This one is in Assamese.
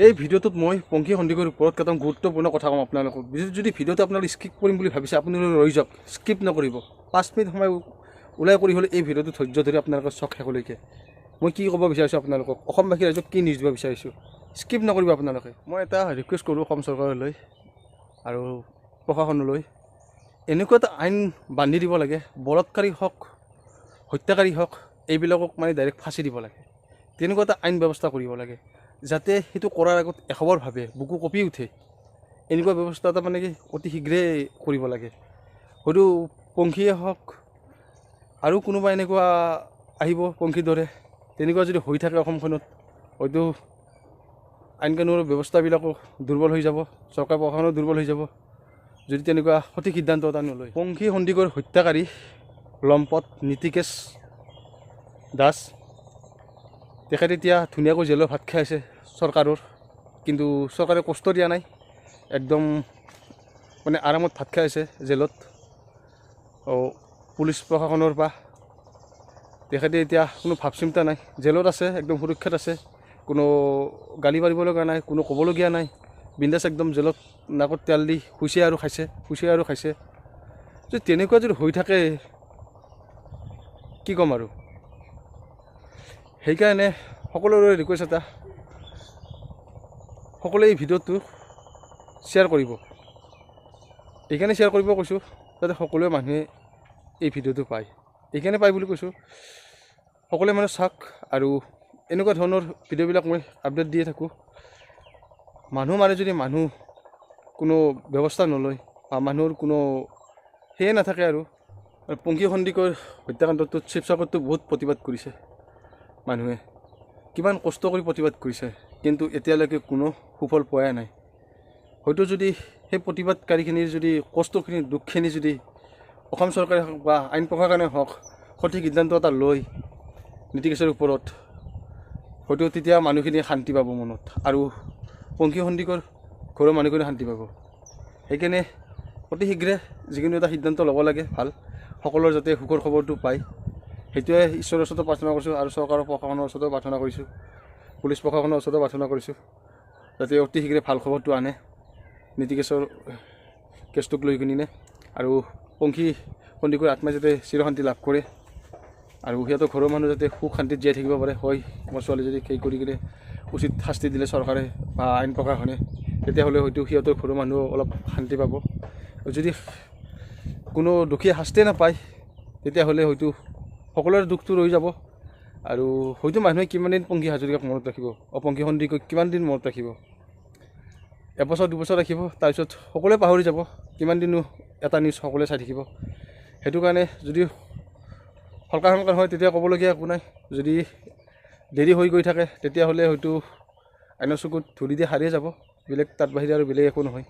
এই ভিডিঅ'টোত মই পংখী সন্দিকৈৰ ওপৰত কেইটামান গুৰুত্বপূৰ্ণ কথা ক'ম আপোনালোকক। যদি ভিডিঅ'টো আপোনালোকে স্কিপ কৰিম বুলি ভাবিছে আপোনালোকে ৰৈ যাওক, স্কিপ নকৰিব। 5 মিনিট সময় ওলাই কৰি হ'লে এই ভিডিঅ'টো ধৈৰ্য ধৰি আপোনালোকে চক শেষলৈকে মই কি ক'ব বিচাৰিছোঁ আপোনালোকক, অসমবাসী ৰাইজক কি নিউজ দিব বিচাৰিছোঁ, স্কিপ নকৰিব আপোনালোকে। মই এটা ৰিকুৱেষ্ট কৰোঁ অসম চৰকাৰলৈ আৰু প্ৰশাসনলৈ, এনেকুৱা এটা আইন বান্ধি দিব লাগে, বলৎকাৰী হওক হত্যাকাৰী হওক এইবিলাকক মানে ডাইৰেক্ট ফাঁচি দিব লাগে। তেনেকুৱা এটা আইন ব্যৱস্থা কৰিব লাগে যাতে সেইটো কৰাৰ আগত এশবাৰ ভাবে, বুকু কঁপি উঠে। এনেকুৱা ব্যৱস্থা এটা মানে কি অতি শীঘ্ৰে কৰিব লাগে। হয়তো পংখীয়ে হওক আৰু কোনোবা এনেকুৱা আহিব পংখীৰ দৰে, তেনেকুৱা যদি হৈ থাকে অসমখনত, হয়তো আইন কানুনৰ ব্যৱস্থাবিলাকো দুৰ্বল হৈ যাব, চৰকাৰ প্ৰশাসনো দুৰ্বল হৈ যাব যদি তেনেকুৱা সঠিক সিদ্ধান্ত এটা নলয়। পংখী সন্দিকৈৰ হত্যাকাৰী লম্পট নীতিকেশ দাস, তেখেত এতিয়া ধুনীয়াকৈ জেলৰ ভাত খাই আছে চৰকাৰৰ, কিন্তু চৰকাৰে কষ্ট দিয়া নাই, একদম মানে আৰামত ভাত খাই আছে জেলত। পুলিচ প্ৰশাসনৰ পৰা তেখেতে এতিয়া কোনো ভাৱ চিন্তা নাই, জেলত আছে, একদম সুৰক্ষাত আছে, কোনো গালি পাৰিব লগা নাই, কোনো ক'বলগীয়া নাই, বিন্দাছ একদম জেলত নাকত তেল দি শুইছে আৰু খাইছে। যদি তেনেকুৱা যদি হৈ থাকে কি ক'ম আৰু। সেইকাৰণে সকলোৰে ৰিকুৱেষ্ট এটা, সকলোৱে এই ভিডিঅ'টো শ্বেয়াৰ কৰিব। এইকাৰণে শ্বেয়াৰ কৰিব কৈছোঁ যাতে সকলোৱে মানুহে এই ভিডিঅ'টো পায়, এইকাৰণে পায় বুলি কৈছোঁ। সকলোৱে মানে চাওক আৰু এনেকুৱা ধৰণৰ ভিডিঅ'বিলাক মই আপডেট দিয়ে থাকোঁ। মানুহ মানে যদি কোনো ব্যৱস্থা নলয় বা মানুহৰ কোনো সেয়ে নাথাকে আৰু পংখী সন্দিকৈৰ হত্যাকাণ্ডটোত শিৱসাগৰতো বহুত প্ৰতিবাদ কৰিছে মানুহে, কিমান কষ্ট কৰি প্ৰতিবাদ কৰিছে, কিন্তু এতিয়ালৈকে কোনো সুফল পোৱাই নাই। হয়তো যদি সেই প্ৰতিবাদকাৰীখিনিৰ যদি কষ্টখিনি দুখখিনি যদি অসম চৰকাৰে হওক বা আইন প্ৰশাসনে হওক সঠিক সিদ্ধান্ত এটা লয় নীতিকেশৰ ওপৰত, হয়তো তেতিয়া মানুহখিনিয়ে শান্তি পাব মনত, আৰু পংখী সন্দিকৈৰ ঘৰৰ মানুহখিনিয়ে শান্তি পাব। সেইকাৰণে অতি শীঘ্ৰে যিকোনো এটা সিদ্ধান্ত ল'ব লাগে ভাল, সকলোৰে যাতে সুখৰ খবৰটো পায়, সেইটোৱে ঈশ্বৰৰ ওচৰতো প্ৰাৰ্থনা কৰিছোঁ আৰু চৰকাৰৰ প্ৰশাসনৰ ওচৰতো প্ৰাৰ্থনা কৰিছোঁ, পুলিচ প্ৰশাসনৰ ওচৰতো প্ৰাৰ্থনা কৰিছোঁ যাতে অতি শীঘ্ৰে ভাল খবৰটো আনে নীতিকেশৰ কেছটোক লৈ কিনে, আৰু পংখী সন্দিকৈৰ আত্মাই যাতে চিৰশান্তি লাভ কৰে আৰু সিহঁতৰ ঘৰৰ মানুহ যাতে সুখ শান্তিত জীয়াই থাকিব পাৰে। হয়, মোৰ ছোৱালী যদি সেই কৰি কিনে উচিত শাস্তি দিলে চৰকাৰে বা আইন প্ৰশাসনে, তেতিয়াহ'লে হয়তো সিহঁতৰ ঘৰৰ মানুহ অলপ শান্তি পাব। যদি কোনো দোষীয়ে শাস্তিয়ে নাপায় তেতিয়াহ'লে হয়তো সকলোৰে দুখটো ৰৈ যাব, আৰু হয়তো মানুহে কিমান দিন পংখী হাজৰিকাক মনত ৰাখিব, পংখী সন্দিকৈক কিমান দিন মনত ৰাখিব, এবছৰ দুবছৰ ৰাখিব, তাৰপিছত সকলোৱে পাহৰি যাব, কিমান দিনো এটা নিউজ সকলোৱে চাই থাকিব। সেইটো কাৰণে যদি সৰকাৰ হয় তেতিয়া ক'বলগীয়া একো নাই, যদি দেৰি হৈ গৈ থাকে তেতিয়াহ'লে হয়তো আইনৰ চকুত ধূলি দি হাৰিয়ে যাব, বেলেগ তাত বাহিৰে আৰু বেলেগ একো নহয়।